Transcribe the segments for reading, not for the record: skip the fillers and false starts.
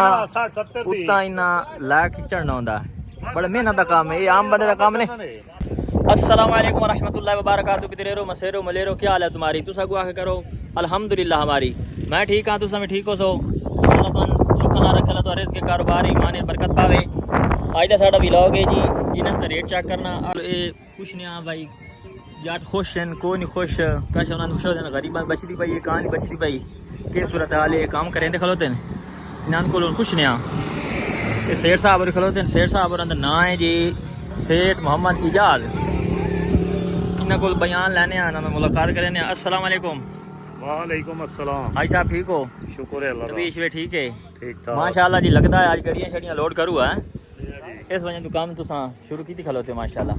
उत्ता इन्ना लैक चढ़ना होंदा बड़ा मेहनत का काम है, ये आम बंदे का काम नहीं। अस्सलाम वालेकुम रहमतुल्लाहि व बरकातहू। कितने रो मसेरो मलेरो, क्या हाल है तुम्हारी? तुसा को आके करो अल्हम्दुलिल्लाह हमारी। मैं ठीक हाँ, तुसा में ठीक हो सो अल्लाह तुम सुखा ना रखे, तो रिज़्क़ के कारोबार ईमान बरकत पावे। अज का साडा व्लॉग है जी, जिन्हें रेट चेक करना। ये कुछ नहीं हाँ भाई, जट खुश हैं को नहीं खुश, कश उन्होंने खुश हो गरीबा बचती पाई, कहाँ नहीं बचती पाई, के सूरत हाल है, काम करें खलोते हैं इन्होंने को कुछ नहीं हाँ। ये सेठ साहब और खलोते हैं, सेठ साहब और ना है जी सेठ मोहम्मद इजाज। इन्होंने को बयान लेने इन्होंने मुलाकात करें। अस्सलाम वालेकुम। वालेकुम अस्सलाम। भाई साहब ठीक हो? शुक्र है अल्लाह तबीयत वे ठीक है? ठीक ठाक माशाल्लाह जी। लगता है आज गड़ियाँ शड़ियाँ लोड करूँ है, इस वजह तो काम तुसा शुरू की खलोते माशाल्लाह।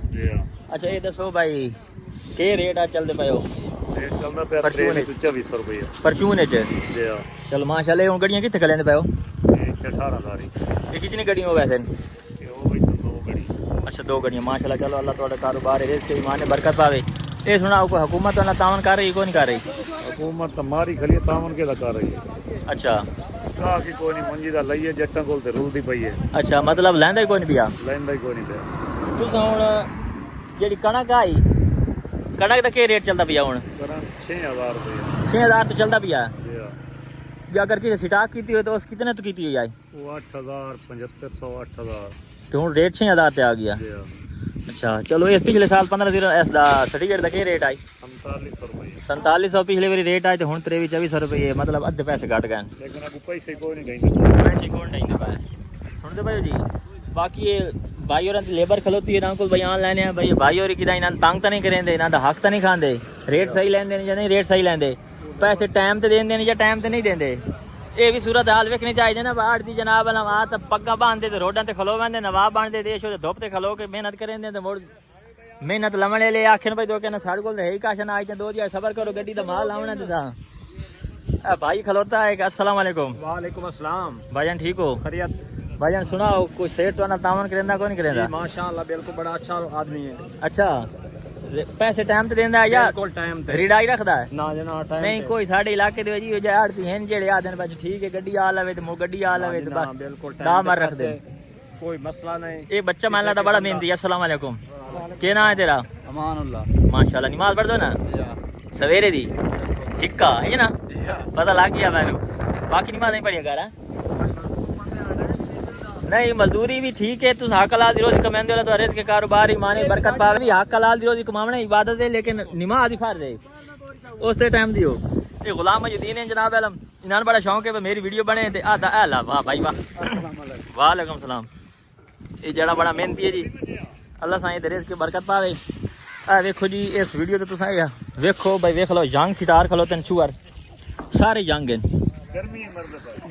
अच्छा ये दसो भाई के रेट आज चलते पे हो? रेट चलदा पे 2400 रुपए परचून च। जी हां चलो माशाल्लाह। हुन गड्डियां कित्थे लेंदे पे हो? 18 ये कितनी गड्डियां हो वैसे? ये हो भाई सब दो गड़ी। अच्छा दो गड्डियां माशाल्लाह। चलो अल्लाह तुम्हारा कारोबार है, इसके ईमान में बरकत पावे। ये सुनाओ कोई हुकूमत वाला तावन कर रही को नहीं कर रही? हुकूमत हमारी खली तावन के कर रही है। अच्छा का की कोई नहीं मंजी दा लईए जट्टां कोल ते रुलदी पई है। अच्छा मतलब लैंदा ही कोई नहीं पिया? लैंदा ही कोई नहीं पिया। तुस हुन जेडी कणक आई, कणक दा के रेट चलदा पिया हुन? करण 6000 रुपए। 6000 तो चलदा पिया। जी हां। या अगर किसी स्टॉक कीती हो तो उस कितने तो कीती है? वो 8000 7500 8000 तो हुन रेट 6000 पे आ गया। जी हां। अच्छा चलो ये पिछले साल 15 दिन इसका सर्टिफिकेट का क्या रेट आई? 4700 रुपए। 4700 पिछले बारी रेट आए तो हुन 23-2400 रुपये, मतलब अद्धे पैसे घट गए। लेकिन अब पैसे कोई नहीं देंगे, पैसे कौन नहीं दे पाए सुनते भाई जी। बाकी ये भाई और लेबर खलोती है ना को बयान लेने हैं भाई, भाई और किदा इन्हां तंग तो नहीं करेंदे, इन्हां दा हक तो नहीं खांदे, रेट सही लेंदे या नहीं रेट सही लेंदे, पैसे टाइम ते देंदे या टाइम ते नहीं देंदे। ये भी सूरत हाल वेखनी चाहिए ना। बाढ़ दी जनाब आ तो पग्गा बांधते तो रोडां ते खलो वंदे, नवाब बनते देश ते धुप ते खलो के मेहनत करेंदे ते मुड़ मेहनत लवण ले आखन भाई तो कहना साढ़े कोल है ही काश ना, आज 2 दिन सबर करो गड्डी दा माल लावना ते भाई खलोता है। अस्सलाम वालेकुम। वालेकुम अस्सलाम। भाईजान ठीक हो? खैरियत। भाईजान सुनाओ कोई सेठ तो ना तावन करेंदा को नहीं करेंदा? माशाअल्लाह बिल्कुल बड़ा अच्छा आदमी है। अच्छा पैसे टाइम ते देंदा या बिल्कुल टाइम ते रिडाई रखदा है? ना जना टाइम नहीं कोई साडे इलाके दे जी आड़ती हैं जेड़े आदन बस ठीक है गड्डी आ लवे ते मो गड्डी आ लवे ते बस बिल्कुल दा मार रख दे, कोई मसला नहीं। ये बच्चा मान ला बड़ा मेहनती है। अस्सलाम वालेकुम। क्या नाम है तेरा? अमानुल्लाह। माशाल्लाह। नमाज पढ़ दो ना सवेरे दी हिक्का है ना, पता लग गया मैनू। बाकी नमाज नहीं पढ़िया कर नहीं, मजदूरी भी ठीक है। तुम हक हलाल दी रोजी कमांदे हो तो रिज़्क़ के कारोबार ईमान बरकत पावे। भी हक हलाल दी रोजी कमावना इबादत है, लेकिन नमाज ही फर्ज है, उस ते टाइम दियो। ये गुलाम मजदीन है जनाब आलम, इन्हां बड़ा शौक है मेरी वीडियो बने ते आदा अला वाह भाई वाह। वालेकुम सलाम। ये जड़ा बड़ा मेहनती है जी, अल्लाह साईं दे रिज़्क़ के बरकत पावे। आ देखो जी इस वीडियो ते तुसां देखो भाई, वेख लो यंग सितार खलोते छुअर सारे यंग हैं।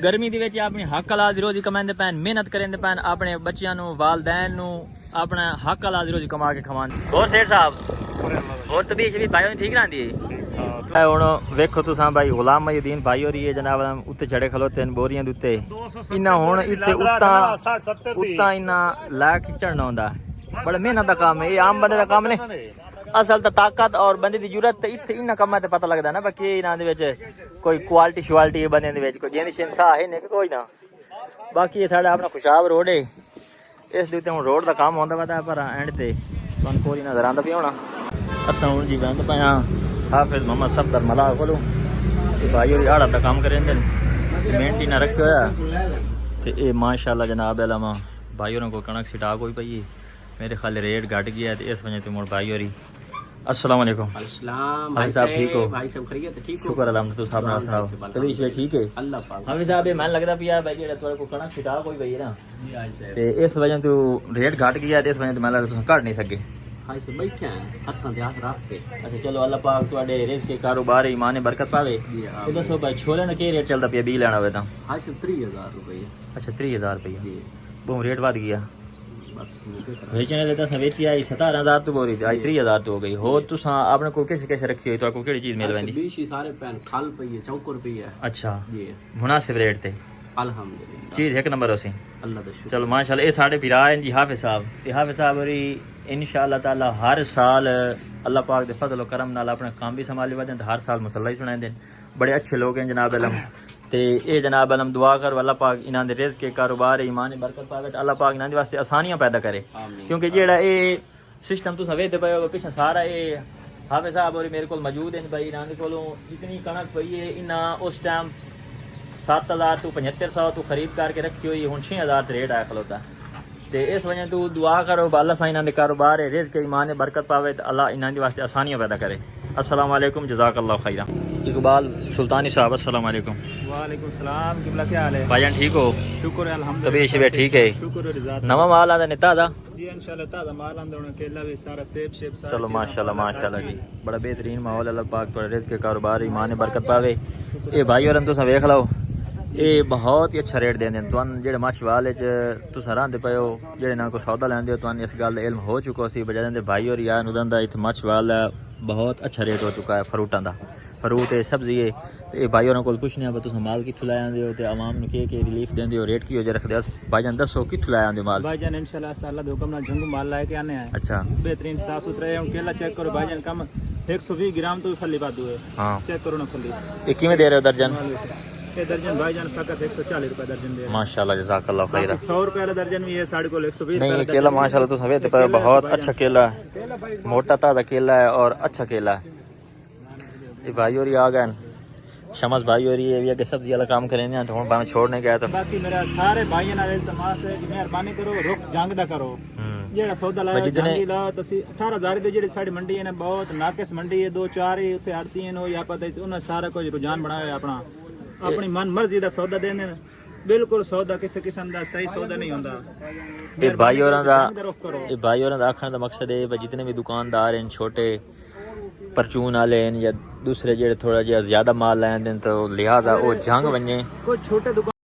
गर्मी ਦੇ ਵਿੱਚ ਆਪਣੇ ਹੱਕ ਹਲਾਲ ਦੀ ਰੋਜ਼ੀ ਕਮਾਉਂਦੇ ਪੈਣ, ਮਿਹਨਤ ਕਰਦੇ ਪੈਣ, ਆਪਣੇ ਬੱਚਿਆਂ ਨੂੰ ਵਾਲਦੈਨ ਨੂੰ ਆਪਣਾ ਹੱਕ ਹਲਾਲ ਦੀ ਰੋਜ਼ੀ ਕਮਾ ਕੇ ਖਵਾਉਣ। ਹੋਰ ਸੇਠ ਸਾਹਿਬ ਹੋਰ ਤਬੀਅਤ ਵੀ ਭਾਈ ਠੀਕ ਰਹਿੰਦੀ ਹੈ? ਹੁਣ ਵੇਖੋ ਤੁਸੀਂ ਭਾਈ ਗੁਲਾਮ ਮਜੀਦੀਨ ਭਾਈ ਹੋਰੀ ਹੈ ਜਨਾਬ ਉੱਤੇ ਚੜੇ ਖਲੋਤੇ ਨੇ ਬੋਰੀਆਂ ਦੇ ਉੱਤੇ। ਇਹਨਾਂ ਹੁਣ ਇੱਥੇ ਉੱਤਾ ਇਹਨਾਂ ਲਾ ਕੇ ਚੜਨਾ ਹੁੰਦਾ, ਬੜਾ ਮਿਹਨਤ ਦਾ ਕੰਮ ਹੈ, ਇਹ ਆਮ ਬੰਦੇ ਦਾ ਕੰਮ ਨਹੀਂ। असल तो ताकत और बंदे की जरूरत इतने इन कामों से पता लगता ना, बाकी इन्होंने कोई क्वालिटी श्वालिटी बंदे कोई जिंद शिंसा है नहीं कोई ना। बाकी ये साढ़ा अपना खुशाब रोड है, इस हूँ रोड का काम होता पता पर एंड से तुम पूरी नजर आता भी होना। अस हूँ जी बंद पाया हाफिज मोहम्मद सफदर मलाह को भाई और आड़ा का काम करें सीमेंट ही ना रखे हुआ तो ये माशाल्लाह जनाब अलामा भाई और को कणक सिटा कोई पई मेरे ख्याल रेट घट गया तो इस वजह से मुड़ भाई और अस्सलाम वालेकुम। भाई साहब ठीक हो? भाई सब खैरियत है? ठीक हो? शुक्र अल्हम्दुलिल्लाह। साहब ना सुनाओ तबीयत वे ठीक है? अल्लाह पाक। हाफिज साहब ये मन लगदा पिया भाई जेड़ा तोरे को कणक सिटा कोई पई है ना जी आज से ते इस वजह तो रेट घट गया ते इस वजह तो मैं लगदा तुम घट नहीं सके। भाई से बैठे हैं हत्थां ते हाथ रख के। अच्छा चलो अल्लाह पाक तुहाडे रिज़्क़ के कारोबार ईमान बरकत पावे। ते दसो भाई छोले दा के रेट चलदा पिया 20 लेना होवे तां? आज से 3000 रुपए। अच्छा 3000 रुपया जी बहुत रेट बढ़ गया। बस बेचने वाले दस बेची आई 17000 तो बोरी आज 3000 तो हो गई। हो तुसा आपने कोई कैसे रखी हुई तो आपको केड़ी चीज मिल वेंदी? बीशी सारे पैन खाल पई है, चौकर पई है। अच्छा जी मुनासिब रेट ते अल्हम्दुलिल्लाह चीज एक नंबर होसी। अल्लाह दा शुक्र। चलो माशाल्लाह। ये साढ़े पिरा हैं जी हाफिज साहब, ये हाफिज साहब होरी इंशाअल्लाह ताला हर साल अल्लाह पाक दे फजल और करम नाल अपना काम भी संभाली वदन, हर साल मसला ही सुनांदे। बड़े अच्छे लोग हैं जनाब अलम, ਤੇ ਇਹ ਜਨਾਬ ਅਲਮ ਦੁਆ ਕਰ ਅੱਲਾਹ ਪਾਕ ਇਹਨਾਂ ਦੇ ਰਿਜ਼ਕ ਕੇ ਕਾਰੋਬਾਰ ਈਮਾਨ ਬਰਕਤ ਪਾਵੇ ਅੱਲਾਹ ਪਾਕ ਇਹਨਾਂ ਦੇ ਵਾਸਤੇ ਆਸਾਨੀਆਂ ਪੈਦਾ ਕਰੇ आमीन ਕਿਉਂਕਿ ਜਿਹੜਾ ਇਹ ਸਿਸਟਮ ਤੁਸੀਂ ਵੇਖਦੇ ਪਏ ਹੋ ਪਿੱਛੇ ਸਾਰਾ ਇਹ ਹਾਫਿਜ਼ ਸਾਹਿਬ ਔਰ ਮੇਰੇ ਕੋਲ ਮੌਜੂਦ ਹਨ ਭਾਈ ਇਹਨਾਂ ਦੇ ਕੋਲੋਂ ਇਤਨੀ ਕਣਕ ਪਈ ਹੈ ਇਹਨਾਂ ਉਸ ਟਾਈਮ 7000 ਤੋਂ 7500 ਤੋਂ ਖਰੀਦ ਕਰਕੇ ਰੱਖੀ ਹੋਈ ਹੁਣ 6000 ਤੇ ਰੇਟ ਆਇਆ ਖਲੋਤਾ ਤੇ ਇਸ ਵਜ੍ਹਾ ਤੋਂ ਦੁਆ ਕਰੋ ਅੱਲਾਹ ਸਾਈਂ ਇਹਨਾਂ ਦੇ ਕਾਰੋਬਾਰ ਹੈ ਰਿਜ਼ਕ ਈਮਾਨ ਬਰਕਤ ਪਾਵੇ ਤੇ ਅੱਲਾਹ ਇਹਨਾਂ ਦੇ ਵਾਸਤੇ ਆਸਾਨੀਆਂ ਪੈਦਾ करे अस्सलाम वालेकुम जज़ाकल्लाह खैरा इकबाल सुल्तानी साहब अस्सलाम वालेकुम वालेकुम सलाम किबला क्या हाल है भाईजान ठीक हो शुक्र है अल्हम्दुलिल्लाह तबीयत शबीयत ठीक है शुक्र है रिज़ात नवा माल आदा निता दा जी इंशाल्लाह ताजा माल आंदोना केला भी सारा सेब शेब सारा चलो माशाल्लाह जी बड़ा बेहतरीन माहौल अल्लाह पाक पर रिज़्क़ के कारोबार ईमान बरकत पावे ये भाई और तुम वेख लो ये बहुत ही अच्छा रेट देंदे तुहानू जेड़े माछवाल च तुसां रहंदे पए हो जेड़े ना को सौदा लैंदे हो तुहानू इस गल दा इल्म हो चुका सी बजा देंदे भाई और यार नुदन दा इत्थे माछवाल दा बहुत अच्छा रेट हो चुका है फ्रूटां दा फ्रूट है सब्जी है ते भाई होरां कोल पुछने आ तुसां माल कित्थों लै आंदे हो ते आवाम नू के रिलीफ देंदे हो रेट की हो जे रखदे हो भाईजान दसो कित्थों लै आंदे हो माल भाईजान इंशाल्लाह अल्लाह दे हुक्म नाल झंगू माल लाए के आने हैं अच्छा बेहतरीन साफ सुथरा है केला चेक करो भाईजान कम 120 ग्राम तो भी फली बादू है हां चेक करो ना फली ये किवें दे रहे हो दर्जन ये दर्जन भाईजान फकत 140 रुपए दर्जन दे माशाल्लाह जज़ाकल्लाह खैरा 100 रुपए वाला दर्जन भी है साढ़े को 120 रुपए नहीं केला माशाल्लाह तुसां वेखदे पए हो बहुत अच्छा केला है मोटा ताजा केला है और अच्छा केला है ये भाई और आ गए शमस भाई और ये भी आगे सब्जी वाला काम करेंगे तो हम छोड़ने गया तो बाकी मेरा सारे भाइयों नाल इल्तमास है कि मेहरबानी करो रुख जंग दा करो ਜਿਹੜਾ ਸੌਦਾ ਲਾਇਆ ਜਾਂਦੀ ਲਾਓ ਤੁਸੀਂ 18000 ਦੇ ਜਿਹੜੇ ਸਾਡੀ ਮੰਡੀ ਹੈ ਨਾ ਬਹੁਤ ਨਾਕਿਸ ਮੰਡੀ ਹੈ ਦੋ ਚਾਰ ਹੀ ਉੱਥੇ ਆੜਤੀ ਹਨ ਉਹ ਜਾਂ ਪਤਾ ਉਹਨਾਂ ਸਾਰਾ ਕੁਝ ਰੁਝਾਨ ਬਣਾਇਆ ਹੋਇਆ ਆਪਣਾ ਆਪਣੀ ਮਨ ਮਰਜ਼ੀ ਦਾ ਸੌਦਾ ਦੇਂਦੇ ਨੇ ਬਿਲਕੁਲ ਸੌਦਾ ਕਿਸੇ ਕਿਸਮ ਦਾ ਸਹੀ ਸੌਦਾ ਨਹੀਂ ਹੁੰਦਾ ਇਹ ਭਾਈ ਹੋਰਾਂ ਦਾ ਆਖਣ ਦਾ ਮਕਸਦ ਹੈ ਕਿ ਜਿੰਨੇ ਵੀ ਦੁਕਾਨਦਾਰ ਹਨ ਛੋਟੇ परचून वाले या दूसरे जेड़े थोड़ा जिहा ज्यादा माल लैंदे तो लिहाजा वो जंग वने कोई छोटे दुकान